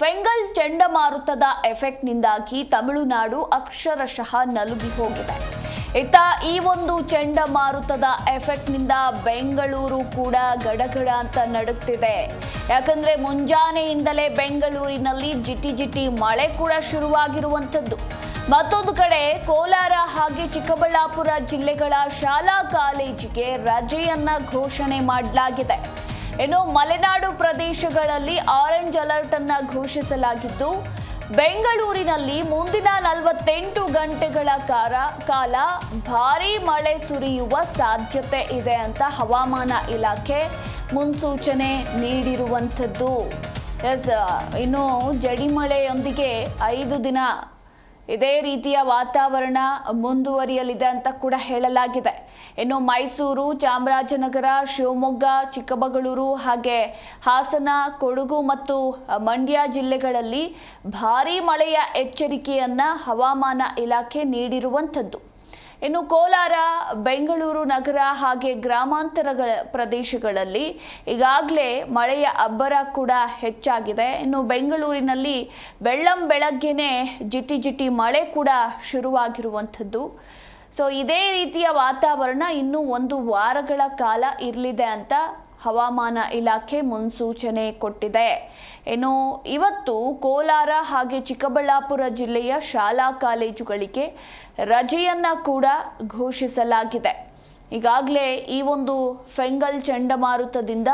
ಫೆಂಗಲ್ ಚಂಡಮಾರುತದ ಎಫೆಕ್ಟ್ನಿಂದಾಗಿ ತಮಿಳುನಾಡು ಅಕ್ಷರಶಃ ನಲುಗಿ ಹೋಗಿದೆ. ಇತ್ತ ಈ ಒಂದು ಚಂಡಮಾರುತದ ಎಫೆಕ್ಟ್ನಿಂದ ಬೆಂಗಳೂರು ಕೂಡ ಗಡಗಡ ಅಂತ ನಡುಗ್ತಿದೆ. ಯಾಕಂದ್ರೆ ಮುಂಜಾನೆಯಿಂದಲೇ ಬೆಂಗಳೂರಿನಲ್ಲಿ ಜಿಟಿ ಮಳೆ ಕೂಡ ಶುರುವಾಗಿರುವಂಥದ್ದು. ಮತ್ತೊಂದು ಕಡೆ ಕೋಲಾರ ಹಾಗೆ ಚಿಕ್ಕಬಳ್ಳಾಪುರ ಜಿಲ್ಲೆಗಳ ಶಾಲಾ ಕಾಲೇಜಿಗೆ ರಜೆಯನ್ನ ಘೋಷಣೆ ಮಾಡಲಾಗಿದೆ. ಇನ್ನು ಮಲೆನಾಡು ಪ್ರದೇಶಗಳಲ್ಲಿ ಆರೆಂಜ್ ಅಲರ್ಟ್ ಅನ್ನ ಘೋಷಿಸಲಾಗಿದ್ದು, ಬೆಂಗಳೂರಿನಲ್ಲಿ ಮುಂದಿನ 48 ಗಂಟೆಗಳ ಕಾಲ ಭಾರೀ ಮಳೆ ಸುರಿಯುವ ಸಾಧ್ಯತೆ ಇದೆ ಅಂತ ಹವಾಮಾನ ಇಲಾಖೆ ಮುನ್ಸೂಚನೆ ನೀಡಿರುವಂಥದ್ದು. ಇನ್ನು ಜಡಿಮಳೆಯೊಂದಿಗೆ 5 ದಿನ ಇದೇ ರೀತಿಯ ವಾತಾವರಣ ಮುಂದುವರಿಯಲಿದೆ ಅಂತ ಕೂಡ ಹೇಳಲಾಗಿದೆ. ಇನ್ನು ಮೈಸೂರು, ಚಾಮರಾಜನಗರ, ಶಿವಮೊಗ್ಗ, ಚಿಕ್ಕಮಗಳೂರು ಹಾಗೆ ಹಾಸನ, ಕೊಡಗು ಮತ್ತು ಮಂಡ್ಯ ಜಿಲ್ಲೆಗಳಲ್ಲಿ ಭಾರೀ ಮಳೆಯ ಎಚ್ಚರಿಕೆಯನ್ನ ಹವಾಮಾನ ಇಲಾಖೆ ನೀಡಿರುವಂಥದ್ದು. ಇನ್ನು ಕೋಲಾರ, ಬೆಂಗಳೂರು ನಗರ ಹಾಗೆ ಗ್ರಾಮಾಂತರ ಪ್ರದೇಶಗಳಲ್ಲಿ ಈಗಾಗಲೇ ಮಳೆಯ ಅಬ್ಬರ ಕೂಡ ಹೆಚ್ಚಾಗಿದೆ. ಇನ್ನು ಬೆಂಗಳೂರಿನಲ್ಲಿ ಬೆಳಗ್ಗೆನೆ ಜಿಟಿ ಮಳೆ ಕೂಡ ಶುರುವಾಗಿರುವಂಥದ್ದು. ಸೊ ಇದೇ ರೀತಿಯ ವಾತಾವರಣ ಇನ್ನೂ 1 ವಾರಗಳ ಕಾಲ ಇರಲಿದೆ ಅಂತ ಹವಾಮಾನ ಇಲಾಖೆ ಮುನ್ಸೂಚನೆ ಕೊಟ್ಟಿದೆ. ಇನ್ನು ಇವತ್ತು ಕೋಲಾರ ಹಾಗೆ ಚಿಕ್ಕಬಳ್ಳಾಪುರ ಜಿಲ್ಲೆಯ ಶಾಲಾ ಕಾಲೇಜುಗಳಿಗೆ ರಜೆಯನ್ನ ಕೂಡ ಘೋಷಿಸಲಾಗಿದೆ. ಈಗಾಗಲೇ ಈ ಒಂದು ಫೆಂಗಲ್ ಚಂಡಮಾರುತದಿಂದ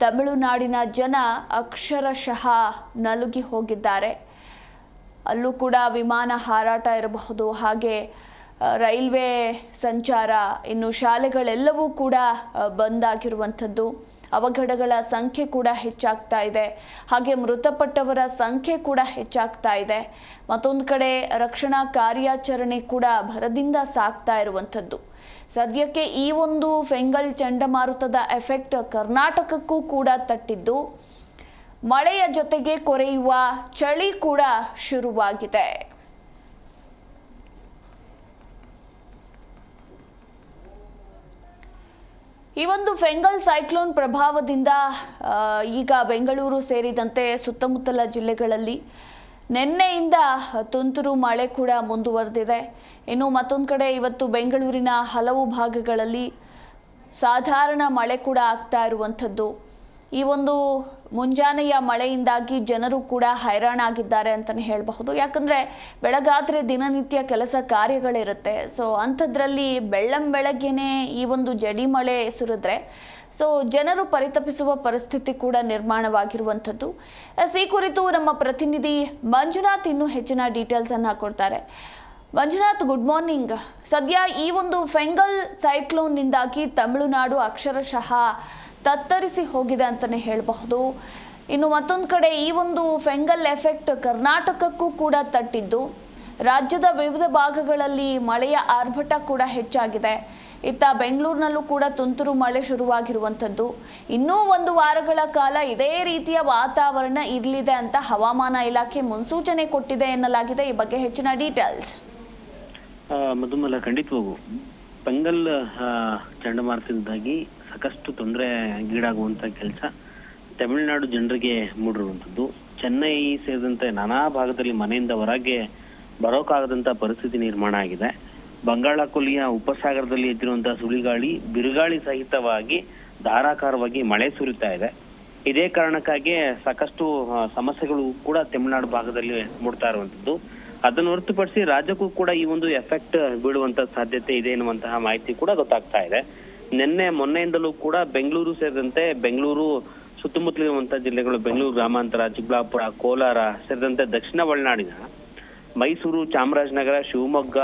ತಮಿಳುನಾಡಿನ ಜನ ಅಕ್ಷರಶಃ ನಲುಗಿ ಹೋಗಿದ್ದಾರೆ. ಅಲ್ಲೂ ಕೂಡ ವಿಮಾನ ಹಾರಾಟ ಇರಬಹುದು, ಹಾಗೆ ರೈಲ್ವೆ ಸಂಚಾರ, ಇನ್ನು ಶಾಲೆಗಳೆಲ್ಲವೂ ಕೂಡ ಬಂದ್ ಆಗಿರುವಂಥದ್ದು. ಅವಘಡಗಳ ಸಂಖ್ಯೆ ಕೂಡ ಹೆಚ್ಚಾಗ್ತಾ ಇದೆ, ಹಾಗೆ ಮೃತಪಟ್ಟವರ ಸಂಖ್ಯೆ ಕೂಡ ಹೆಚ್ಚಾಗ್ತಾ ಇದೆ. ಮತ್ತೊಂದು ಕಡೆ ರಕ್ಷಣಾ ಕಾರ್ಯಾಚರಣೆ ಕೂಡ ಭರದಿಂದ ಸಾಗ್ತಾ ಇರುವಂಥದ್ದು. ಸದ್ಯಕ್ಕೆ ಈ ಒಂದು ಫೆಂಗಲ್ ಚಂಡಮಾರುತದ ಎಫೆಕ್ಟ್ ಕರ್ನಾಟಕಕ್ಕೂ ಕೂಡ ತಟ್ಟಿದ್ದು, ಮಳೆಯ ಜೊತೆಗೆ ಕೊರೆಯುವ ಚಳಿ ಕೂಡ ಶುರುವಾಗಿದೆ. ಈ ಒಂದು ಫೆಂಗಲ್ ಸೈಕ್ಲೋನ್ ಪ್ರಭಾವದಿಂದ ಈಗ ಬೆಂಗಳೂರು ಸೇರಿದಂತೆ ಸುತ್ತಮುತ್ತಲ ಜಿಲ್ಲೆಗಳಲ್ಲಿ ನಿನ್ನೆಯಿಂದ ತುಂತುರು ಮಳೆ ಕೂಡ ಮುಂದುವರೆದಿದೆ. ಇನ್ನು ಮತ್ತೊಂದು ಕಡೆ ಇವತ್ತು ಬೆಂಗಳೂರಿನ ಹಲವು ಭಾಗಗಳಲ್ಲಿ ಸಾಧಾರಣ ಮಳೆ ಕೂಡ ಆಗ್ತಾ ಇರುವಂಥದ್ದು. ಈ ಒಂದು ಮುಂಜಾನೆಯ ಮಳೆಯಿಂದಾಗಿ ಜನರು ಕೂಡ ಹೈರಾಣಾಗಿದ್ದಾರೆ ಅಂತಲೇ ಹೇಳಬಹುದು. ಯಾಕಂದರೆ ಬೆಳಗಾದರೆ ದಿನನಿತ್ಯ ಕೆಲಸ ಕಾರ್ಯಗಳಿರುತ್ತೆ. ಸೊ ಅಂಥದ್ರಲ್ಲಿ ಬೆಳಗ್ಗೆನೇ ಈ ಒಂದು ಜಡಿ ಮಳೆ ಸುರಿದ್ರೆ ಜನರು ಪರಿತಪಿಸುವ ಪರಿಸ್ಥಿತಿ ಕೂಡ ನಿರ್ಮಾಣವಾಗಿರುವಂಥದ್ದು. ಈ ಕುರಿತು ನಮ್ಮ ಪ್ರತಿನಿಧಿ ಮಂಜುನಾಥ್ ಇನ್ನೂ ಹೆಚ್ಚಿನ ಡೀಟೇಲ್ಸನ್ನು ಕೊಡ್ತಾರೆ. Manjunath, good morning. ಸದ್ಯ ಈ ಒಂದು ಫೆಂಗಲ್ ಸೈಕ್ಲೋನ್ನಿಂದಾಗಿ ತಮಿಳುನಾಡು ಅಕ್ಷರಶಃ ತತ್ತರಿಸಿ ಹೋಗಿದೆ ಅಂತಲೇ ಹೇಳಬಹುದು. ಇನ್ನು ಮತ್ತೊಂದು ಕಡೆ ಈ ಒಂದು ಫೆಂಗಲ್ ಎಫೆಕ್ಟ್ ಕರ್ನಾಟಕಕ್ಕೂ ಕೂಡ ತಟ್ಟಿದ್ದು, ರಾಜ್ಯದ ವಿವಿಧ ಭಾಗಗಳಲ್ಲಿ ಮಳೆಯ ಆರ್ಭಟ ಕೂಡ ಹೆಚ್ಚಾಗಿದೆ. ಇತ್ತ ಬೆಂಗಳೂರಿನಲ್ಲೂ ಕೂಡ ತುಂತುರು ಮಳೆ ಶುರುವಾಗಿರುವಂಥದ್ದು. ಇನ್ನೂ 1 ವಾರಗಳ ಕಾಲ ಇದೇ ರೀತಿಯ ವಾತಾವರಣ ಇರಲಿದೆ ಅಂತ ಹವಾಮಾನ ಇಲಾಖೆ ಮುನ್ಸೂಚನೆ ಕೊಟ್ಟಿದೆ ಎನ್ನಲಾಗಿದೆ. ಈ ಬಗ್ಗೆ ಹೆಚ್ಚಿನ ಡೀಟೇಲ್ಸ್. ಮಧುಮಲ, ಖಂಡಿತವಾಗೂ ಫೆಂಗಲ್ ಚಂಡಮಾರುತದಿಂದಾಗಿ ಸಾಕಷ್ಟು ತೊಂದರೆಗೀಡಾಗುವಂತ ಕೆಲಸ ತಮಿಳುನಾಡು ಜನರಿಗೆ ಮೂಡಿರುವಂಥದ್ದು. ಚೆನ್ನೈ ಸೇರಿದಂತೆ ನಾನಾ ಭಾಗದಲ್ಲಿ ಮನೆಯಿಂದ ಹೊರಗೆ ಬರೋಕ್ಕಾಗದಂತ ಪರಿಸ್ಥಿತಿ ನಿರ್ಮಾಣ ಆಗಿದೆ. ಬಂಗಾಳ ಕೊಲ್ಲಿಯ ಉಪಸಾಗರದಲ್ಲಿ ಎದ್ದಿರುವಂತಹ ಸುಳಿಗಾಳಿ, ಬಿರುಗಾಳಿ ಸಹಿತವಾಗಿ ಧಾರಾಕಾರವಾಗಿ ಮಳೆ ಸುರಿತಾ ಇದೆ. ಇದೇ ಕಾರಣಕ್ಕಾಗಿ ಸಾಕಷ್ಟು ಸಮಸ್ಯೆಗಳು ಕೂಡ ತಮಿಳುನಾಡು ಭಾಗದಲ್ಲಿ ಮೂಡ್ತಾ ಇರುವಂತದ್ದು. ಅದನ್ನು ಹೊರತುಪಡಿಸಿ ರಾಜ್ಯಕ್ಕೂ ಕೂಡ ಈ ಒಂದು ಎಫೆಕ್ಟ್ ಬೀಳುವಂತ ಸಾಧ್ಯತೆ ಇದೆ ಎನ್ನುವಂತಹ ಮಾಹಿತಿ ಕೂಡ ಗೊತ್ತಾಗ್ತಾ ಇದೆ. ಮೊನ್ನೆಯಿಂದಲೂ ಕೂಡ ಬೆಂಗಳೂರು ಸೇರಿದಂತೆ ಬೆಂಗಳೂರು ಸುತ್ತಮುತ್ತಲಿರುವಂತಹ ಜಿಲ್ಲೆಗಳು, ಬೆಂಗಳೂರು ಗ್ರಾಮಾಂತರ, ಚಿಕ್ಕಬಳ್ಳಾಪುರ, ಕೋಲಾರ ಸೇರಿದಂತೆ ದಕ್ಷಿಣ ಒಳನಾಡಿನ ಮೈಸೂರು, ಚಾಮರಾಜನಗರ, ಶಿವಮೊಗ್ಗ,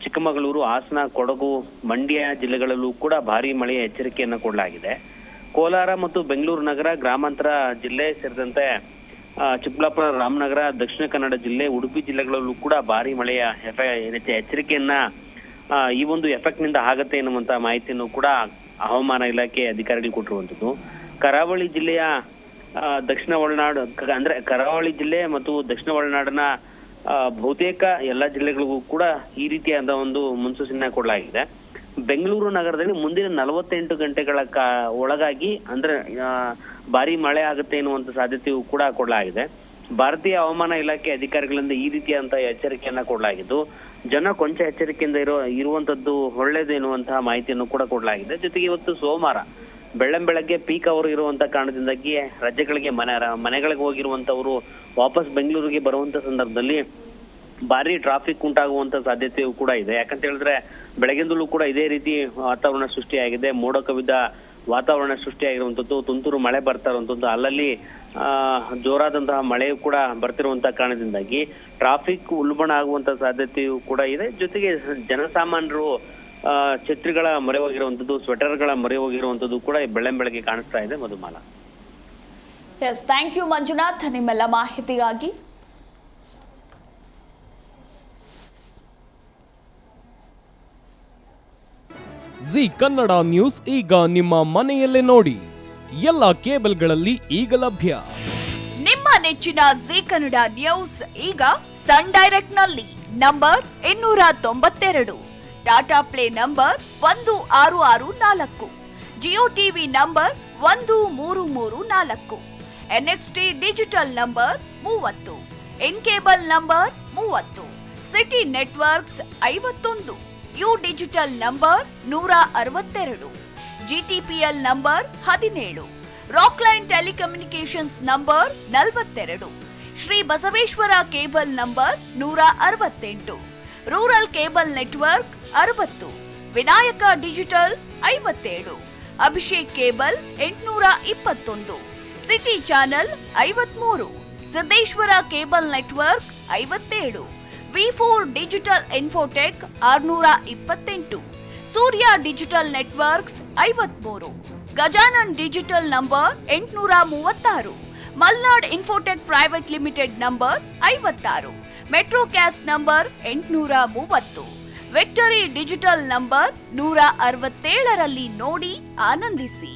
ಚಿಕ್ಕಮಗಳೂರು, ಹಾಸನ, ಕೊಡಗು, ಮಂಡ್ಯ ಜಿಲ್ಲೆಗಳಲ್ಲೂ ಕೂಡ ಭಾರೀ ಮಳೆಯ ಎಚ್ಚರಿಕೆಯನ್ನು ಕೊಡಲಾಗಿದೆ. ಕೋಲಾರ ಮತ್ತು ಬೆಂಗಳೂರು ನಗರ, ಗ್ರಾಮಾಂತರ ಜಿಲ್ಲೆ ಸೇರಿದಂತೆ ಚಿಕ್ಕಬಳ್ಳಾಪುರ, ರಾಮನಗರ, ದಕ್ಷಿಣ ಕನ್ನಡ ಜಿಲ್ಲೆ, ಉಡುಪಿ ಜಿಲ್ಲೆಗಳಲ್ಲೂ ಕೂಡ ಭಾರೀ ಮಳೆಯ ಎಚ್ಚರಿಕೆಯನ್ನ ಈ ಒಂದು ಎಫೆಕ್ಟ್ ನಿಂದ ಆಗತ್ತೆ ಎನ್ನುವಂತ ಮಾಹಿತಿಯನ್ನು ಕೂಡ ಹವಾಮಾನ ಇಲಾಖೆ ಅಧಿಕಾರಿಗಳು ಕೊಟ್ಟಿರುವಂತದ್ದು. ಕರಾವಳಿ ಜಿಲ್ಲೆಯ ದಕ್ಷಿಣ ಒಳನಾಡು ಅಂದ್ರೆ ಕರಾವಳಿ ಜಿಲ್ಲೆ ಮತ್ತು ದಕ್ಷಿಣ ಒಳನಾಡಿನ ಬಹುತೇಕ ಎಲ್ಲಾ ಜಿಲ್ಲೆಗಳಿಗೂ ಕೂಡ ಈ ರೀತಿಯಾದ ಒಂದು ಮುನ್ಸೂಚನೆ ಕೊಡಲಾಗಿದೆ. ಬೆಂಗಳೂರು ನಗರದಲ್ಲಿ ಮುಂದಿನ 48 ಗಂಟೆಗಳ ಒಳಗಾಗಿ ಅಂದ್ರೆ ಭಾರಿ ಮಳೆ ಆಗುತ್ತೆ ಎನ್ನುವಂತ ಸಾಧ್ಯತೆಯೂ ಕೂಡ ಕೊಡಲಾಗಿದೆ. ಭಾರತೀಯ ಹವಾಮಾನ ಇಲಾಖೆ ಅಧಿಕಾರಿಗಳಿಂದ ಈ ರೀತಿಯಾದಂತಹ ಎಚ್ಚರಿಕೆಯನ್ನ ಕೊಡಲಾಗಿದ್ದು, ಜನ ಕೊಂಚ ಎಚ್ಚರಿಕೆಯಿಂದ ಇರುವಂತದ್ದು ಒಳ್ಳೇದು ಎನ್ನುವಂತಹ ಮಾಹಿತಿಯನ್ನು ಕೂಡ ಕೊಡಲಾಗಿದೆ. ಜೊತೆಗೆ ಇವತ್ತು ಸೋಮವಾರ ಬೆಳ್ಳಂಬೆಳಗ್ಗೆ ಪೀಕ್ ಅವರು ಇರುವಂತ ಕಾರಣದಿಂದಾಗಿ ರಾಜ್ಯಗಳಿಗೆ ಮನೆಗಳಿಗೆ ಹೋಗಿರುವಂತವರು ವಾಪಸ್ ಬೆಂಗಳೂರಿಗೆ ಬರುವಂತ ಸಂದರ್ಭದಲ್ಲಿ ಭಾರಿ ಟ್ರಾಫಿಕ್ ಉಂಟಾಗುವಂತ ಸಾಧ್ಯತೆಯೂ ಕೂಡ ಇದೆ. ಯಾಕಂತ ಹೇಳಿದ್ರೆ ಬೆಳಗಿಂದಲೂ ಕೂಡ ಇದೇ ರೀತಿ ವಾತಾವರಣ ಸೃಷ್ಟಿಯಾಗಿದೆ. ಮೋಡ ಕವಿದ ವಾತಾವರಣ ಸೃಷ್ಟಿಯಾಗಿರುವಂತದ್ದು, ತುಂತುರು ಮಳೆ ಬರ್ತಾ ಇರುವಂತದ್ದು, ಅಲ್ಲಲ್ಲಿ ಜೋರಾದಂತಹ ಮಳೆಯೂ ಕೂಡ ಬರ್ತಿರುವಂತಹ ಕಾರಣದಿಂದಾಗಿ ಟ್ರಾಫಿಕ್ ಉಲ್ಬಣ ಆಗುವಂತ ಸಾಧ್ಯತೆಯೂ ಕೂಡ ಇದೆ. ಜೊತೆಗೆ ಜನಸಾಮಾನ್ಯರು ಛತ್ರಿಗಳ ಮೊರೆ ಹೋಗಿರುವಂತದ್ದು, ಸ್ವೆಟರ್ಗಳ ಮೊರೆ ಹೋಗಿರುವಂತದ್ದು ಕೂಡ ಬೆಳ್ಳಂಬೆಳಗ್ಗೆ ಕಾಣಿಸ್ತಾ ಇದೆ. Madhumala. Yes, thank you Manjunath ನಿಮ್ಮೆಲ್ಲ ಮಾಹಿತಿಗಾಗಿ. ಜಿ ಕನ್ನಡ ನ್ಯೂಸ್ ಈಗ ನಿಮ್ಮ ಮನೆಯಲ್ಲೇ ನೋಡಿ. ಎಲ್ಲ ಕೇಬಲ್ಗಳಲ್ಲಿ ಈಗ ಲಭ್ಯ. ನಿಮ್ಮ ನೆಚ್ಚಿನ ಜಿ ಕನ್ನಡ ನ್ಯೂಸ್ ಈಗ ಸನ್ ಡೈರೆಕ್ಟ್ ನಲ್ಲಿ number 292, Tata play number 1664, Jio TV number 1334, NXT digital number 30, in cable number 30, city networks 51, U digital number 162, GTPL number 17, Rockline telecommunications number 42, Shri Basaveshwara cable number 168, rural cable network 60, Vinayaka digital 57, Abhishek cable 821, city channel 53, Siddeshwara cable network 57, V4 digital Infotech 628, Surya digital networks 53, Gajanan digital number 836, Malnad infotech private limited number 56, metrocast number 830, victory digital number 167ರಲ್ಲಿ ನೋಡಿ ಆನಂದಿಸಿ.